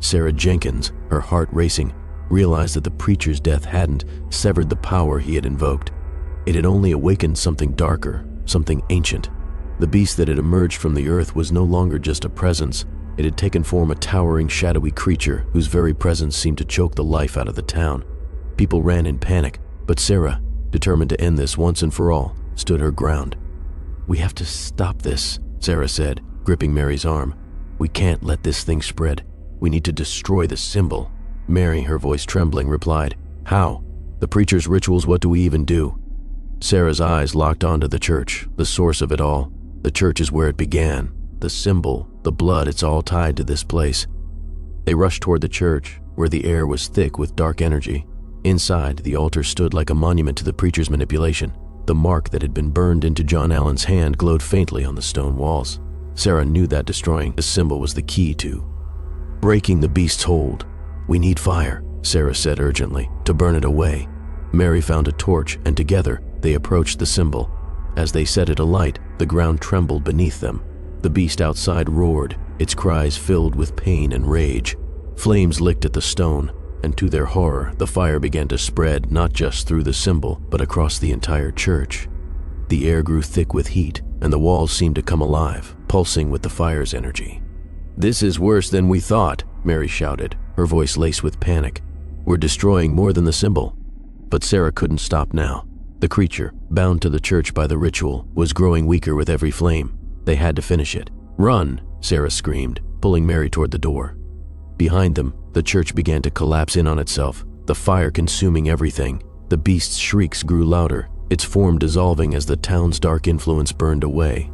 Sarah Jenkins, her heart racing, realized that the preacher's death hadn't severed the power he had invoked. It had only awakened something darker, something ancient. The beast that had emerged from the earth was no longer just a presence. It had taken form, a towering, shadowy creature whose very presence seemed to choke the life out of the town. People ran in panic, but Sarah, determined to end this once and for all, stood her ground. "We have to stop this," Sarah said, gripping Mary's arm. "We can't let this thing spread. We need to destroy the symbol." Mary, her voice trembling, replied, "How? The preacher's rituals, what do we even do?" Sarah's eyes locked onto the church, the source of it all. The church is where it began. The symbol, the blood, it's all tied to this place. They rushed toward the church, where the air was thick with dark energy. Inside, the altar stood like a monument to the preacher's manipulation. The mark that had been burned into John Allen's hand glowed faintly on the stone walls. Sarah knew that destroying the symbol was the key to breaking the beast's hold. "We need fire," Sarah said urgently, "to burn it away." Mary found a torch, and together they approached the symbol. As they set it alight, the ground trembled beneath them. The beast outside roared, its cries filled with pain and rage. Flames licked at the stone, and to their horror, the fire began to spread not just through the symbol, but across the entire church. The air grew thick with heat, and the walls seemed to come alive, pulsing with the fire's energy. "This is worse than we thought," Mary shouted, her voice laced with panic. "We're destroying more than the symbol." But Sarah couldn't stop now. The creature, bound to the church by the ritual, was growing weaker with every flame. They had to finish it. "Run!" Sarah screamed, pulling Mary toward the door. Behind them, the church began to collapse in on itself, the fire consuming everything. The beast's shrieks grew louder, its form dissolving as the town's dark influence burned away.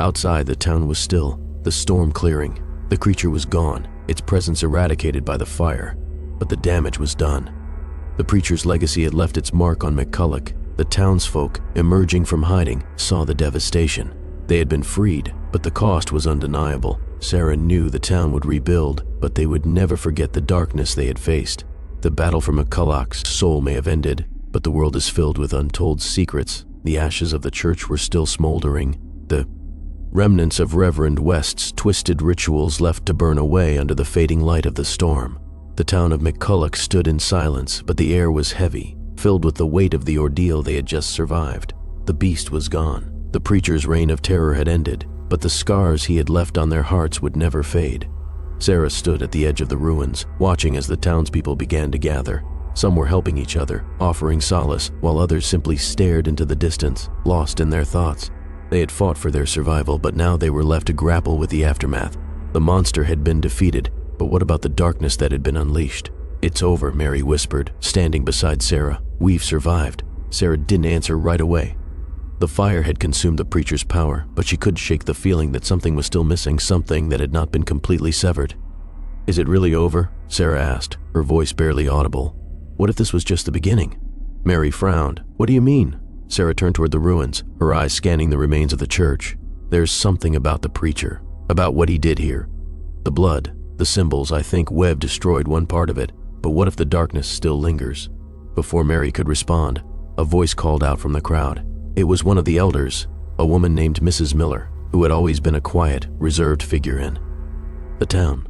Outside, the town was still, the storm clearing. The creature was gone, its presence eradicated by the fire, but the damage was done. The preacher's legacy had left its mark on McCulloch. The townsfolk, emerging from hiding, saw the devastation. They had been freed, but the cost was undeniable. Sarah knew the town would rebuild, but they would never forget the darkness they had faced. The battle for McCulloch's soul may have ended, but the world is filled with untold secrets. The ashes of the church were still smoldering. The remnants of Reverend West's twisted rituals left to burn away under the fading light of the storm. The town of McCulloch stood in silence, but the air was heavy, filled with the weight of the ordeal they had just survived. The beast was gone. The preacher's reign of terror had ended, but the scars he had left on their hearts would never fade. Sarah stood at the edge of the ruins, watching as the townspeople began to gather. Some were helping each other, offering solace, while others simply stared into the distance, lost in their thoughts. They had fought for their survival, but now they were left to grapple with the aftermath. The monster had been defeated, but what about the darkness that had been unleashed? "It's over," Mary whispered, standing beside Sarah. "We've survived." Sarah didn't answer right away. The fire had consumed the preacher's power, but she couldn't shake the feeling that something was still missing, something that had not been completely severed. "Is it really over?" Sarah asked, her voice barely audible. "What if this was just the beginning?" Mary frowned. "What do you mean?" Sarah turned toward the ruins, her eyes scanning the remains of the church. "There's something about the preacher, about what he did here. The blood, the symbols, I think Webb destroyed one part of it, but what if the darkness still lingers?" Before Mary could respond, a voice called out from the crowd. It was one of the elders, a woman named Mrs. Miller, who had always been a quiet, reserved figure in the town.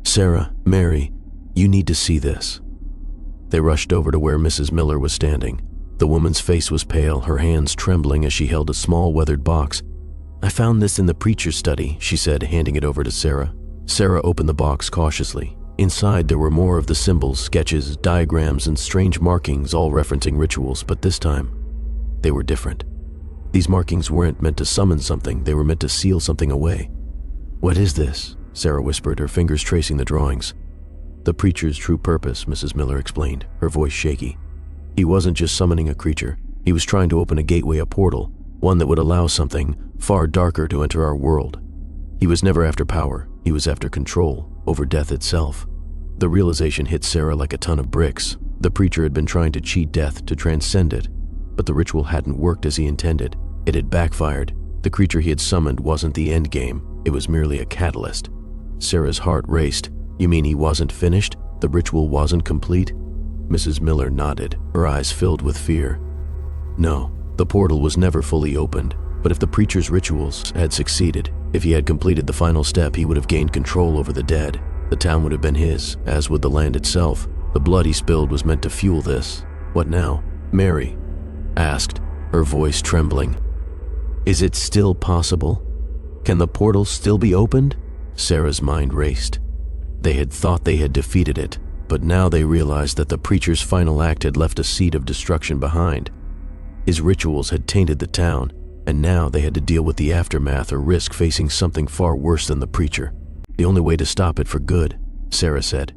"Sarah, Mary, you need to see this." They rushed over to where Mrs. Miller was standing. The woman's face was pale, her hands trembling as she held a small weathered box. "I found this in the preacher's study," she said, handing it over to Sarah. Sarah opened the box cautiously. Inside there were more of the symbols, sketches, diagrams, and strange markings, all referencing rituals, but this time, they were different. These markings weren't meant to summon something, they were meant to seal something away. "What is this?" Sarah whispered, her fingers tracing the drawings. "The preacher's true purpose," Mrs. Miller explained, her voice shaky. "He wasn't just summoning a creature, he was trying to open a gateway, a portal, one that would allow something far darker to enter our world. He was never after power, he was after control, over death itself." The realization hit Sarah like a ton of bricks. The preacher had been trying to cheat death, to transcend it, but the ritual hadn't worked as he intended. It had backfired. The creature he had summoned wasn't the end game, it was merely a catalyst. Sarah's heart raced. "You mean he wasn't finished? The ritual wasn't complete?" Mrs. Miller nodded, her eyes filled with fear. "No, the portal was never fully opened, but if the preacher's rituals had succeeded, if he had completed the final step, he would have gained control over the dead. The town would have been his, as would the land itself. The blood he spilled was meant to fuel this. What now?" Mary asked, her voice trembling. "Is it still possible? Can the portal still be opened?" Sarah's mind raced. They had thought they had defeated it, but now they realized that the preacher's final act had left a seed of destruction behind. His rituals had tainted the town, and now they had to deal with the aftermath or risk facing something far worse than the preacher. "The only way to stop it for good," Sarah said.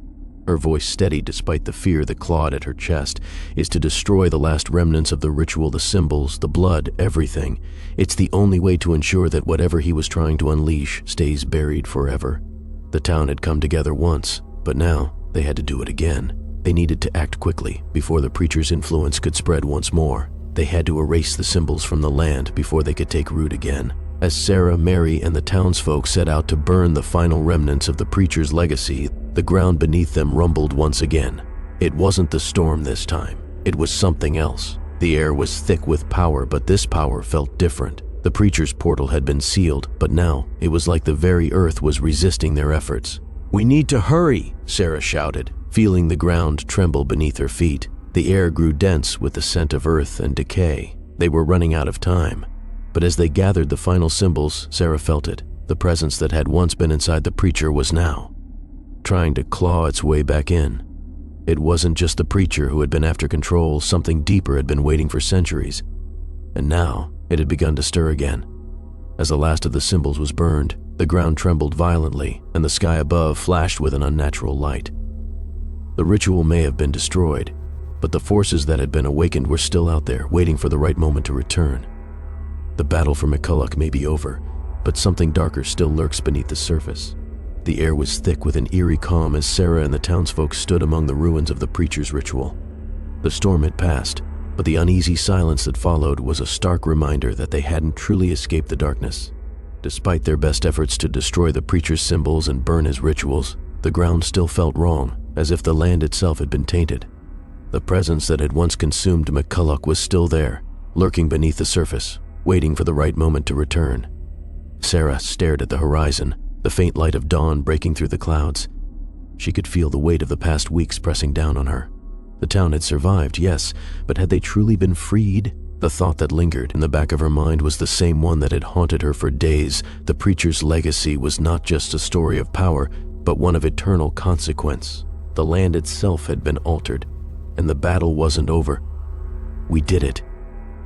her voice steady despite the fear that clawed at her chest, "is to destroy the last remnants of the ritual, the symbols, the blood, everything. It's the only way to ensure that whatever he was trying to unleash stays buried forever." The town had come together once, but now they had to do it again. They needed to act quickly before the preacher's influence could spread once more. They had to erase the symbols from the land before they could take root again. As Sarah, Mary, and the townsfolk set out to burn the final remnants of the preacher's legacy, the ground beneath them rumbled once again. It wasn't the storm this time. It was something else. The air was thick with power, but this power felt different. The preacher's portal had been sealed, but now it was like the very earth was resisting their efforts. "We need to hurry," Sarah shouted, feeling the ground tremble beneath her feet. The air grew dense with the scent of earth and decay. They were running out of time. But as they gathered the final symbols, Sarah felt it. The presence that had once been inside the preacher was now trying to claw its way back in. It wasn't just the preacher who had been after control. Something deeper had been waiting for centuries. And now it had begun to stir again. As the last of the symbols was burned, the ground trembled violently, and the sky above flashed with an unnatural light. The ritual may have been destroyed, but the forces that had been awakened were still out there, waiting for the right moment to return. The battle for McCulloch may be over, but something darker still lurks beneath the surface. The air was thick with an eerie calm as Sarah and the townsfolk stood among the ruins of the preacher's ritual. The storm had passed, but the uneasy silence that followed was a stark reminder that they hadn't truly escaped the darkness. Despite their best efforts to destroy the preacher's symbols and burn his rituals, the ground still felt wrong, as if the land itself had been tainted. The presence that had once consumed McCulloch was still there, lurking beneath the surface, waiting for the right moment to return. Sarah stared at the horizon, the faint light of dawn breaking through the clouds. She could feel the weight of the past weeks pressing down on her. The town had survived, yes, but had they truly been freed? The thought that lingered in the back of her mind was the same one that had haunted her for days. The preacher's legacy was not just a story of power, but one of eternal consequence. The land itself had been altered, and the battle wasn't over. "We did it,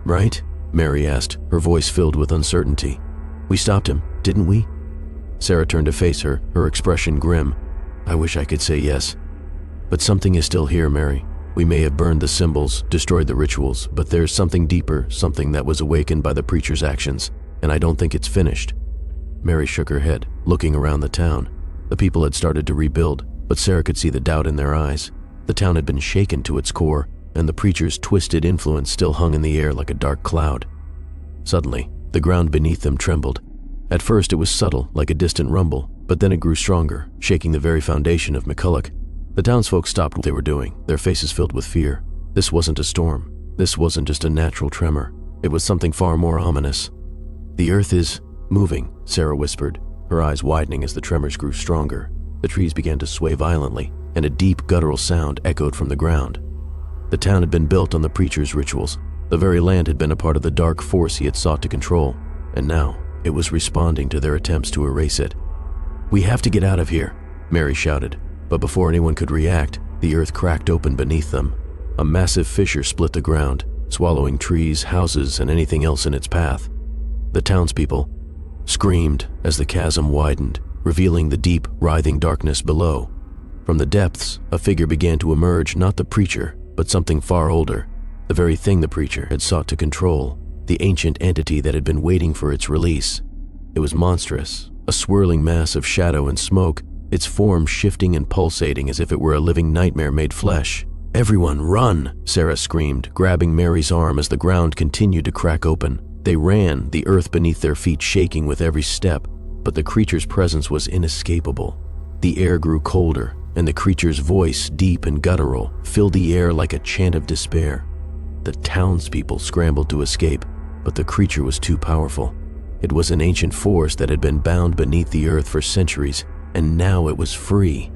right?" Mary asked, her voice filled with uncertainty. "We stopped him, didn't we?" Sarah turned to face her, her expression grim. "I wish I could say yes. But something is still here, Mary. We may have burned the symbols, destroyed the rituals, but there's something deeper, something that was awakened by the preacher's actions, and I don't think it's finished." Mary shook her head, looking around the town. The people had started to rebuild, but Sarah could see the doubt in their eyes. The town had been shaken to its core, and the preacher's twisted influence still hung in the air like a dark cloud. Suddenly, the ground beneath them trembled. At first it was subtle, like a distant rumble, but then it grew stronger, shaking the very foundation of McCulloch. The townsfolk stopped what they were doing, their faces filled with fear. This wasn't a storm. This wasn't just a natural tremor. It was something far more ominous. "The earth is moving," Sarah whispered, her eyes widening as the tremors grew stronger. The trees began to sway violently, and a deep guttural sound echoed from the ground. The town had been built on the preacher's rituals. The very land had been a part of the dark force he had sought to control, and now it was responding to their attempts to erase it. "We have to get out of here," Mary shouted, but before anyone could react, the earth cracked open beneath them. A massive fissure split the ground, swallowing trees, houses, and anything else in its path. The townspeople screamed as the chasm widened, revealing the deep, writhing darkness below. From the depths, a figure began to emerge, not the preacher, but something far older, the very thing the preacher had sought to control, the ancient entity that had been waiting for its release. It was monstrous, a swirling mass of shadow and smoke, its form shifting and pulsating as if it were a living nightmare made flesh. "Everyone, run!" Sarah screamed, grabbing Mary's arm as the ground continued to crack open. They ran, the earth beneath their feet shaking with every step, but the creature's presence was inescapable. The air grew colder, and the creature's voice, deep and guttural, filled the air like a chant of despair. The townspeople scrambled to escape, but the creature was too powerful. It was an ancient force that had been bound beneath the earth for centuries, and now it was free.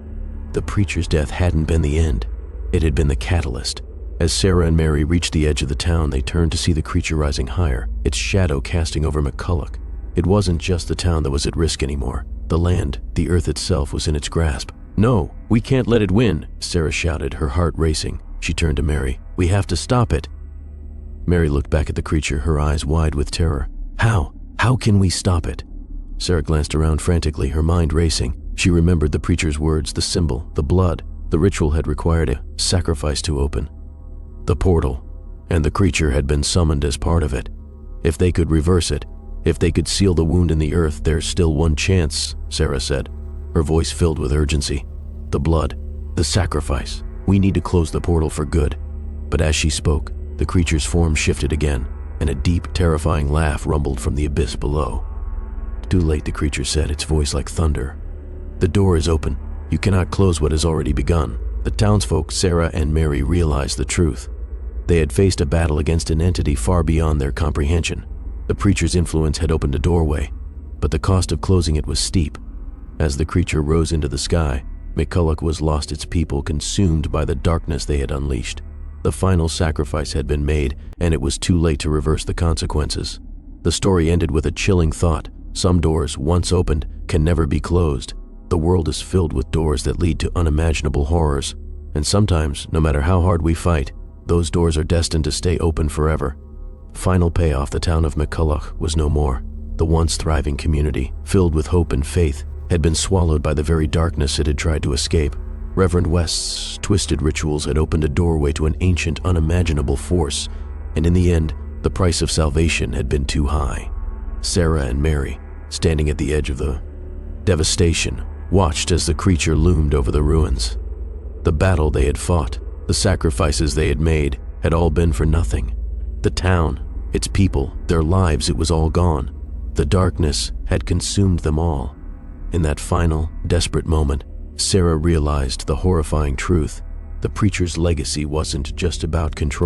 The preacher's death hadn't been the end. It had been the catalyst. As Sarah and Mary reached the edge of the town, they turned to see the creature rising higher, its shadow casting over McCulloch. It wasn't just the town that was at risk anymore. The land, the earth itself, was in its grasp. "No, we can't let it win," Sarah shouted, her heart racing. She turned to Mary. "We have to stop it." Mary looked back at the creature, her eyes wide with terror. "How? How can we stop it?" Sarah glanced around frantically, her mind racing. She remembered the preacher's words, the symbol, the blood. The ritual had required a sacrifice to open the portal, and the creature had been summoned as part of it. If they could reverse it, if they could seal the wound in the earth, there's still one chance, Sarah said, her voice filled with urgency. The blood, the sacrifice. We need to close the portal for good. But as she spoke, the creature's form shifted again, and a deep, terrifying laugh rumbled from the abyss below. Too late, the creature said, its voice like thunder. The door is open. You cannot close what has already begun. The townsfolk, Sarah and Mary, realized the truth. They had faced a battle against an entity far beyond their comprehension. The preacher's influence had opened a doorway, but the cost of closing it was steep. As the creature rose into the sky, McCulloch was lost its people, consumed by the darkness they had unleashed. The final sacrifice had been made, and it was too late to reverse the consequences. The story ended with a chilling thought. Some doors, once opened, can never be closed. The world is filled with doors that lead to unimaginable horrors, and sometimes, no matter how hard we fight, those doors are destined to stay open forever. Final payoff, the town of McCulloch was no more. The once thriving community, filled with hope and faith, had been swallowed by the very darkness it had tried to escape. Reverend West's twisted rituals had opened a doorway to an ancient, unimaginable force, and in the end, the price of salvation had been too high. Sarah and Mary, standing at the edge of the devastation, watched as the creature loomed over the ruins. The battle they had fought, the sacrifices they had made, had all been for nothing. The town, its people, their lives, it was all gone. The darkness had consumed them all. In that final, desperate moment, Sarah realized the horrifying truth. The preacher's legacy wasn't just about control.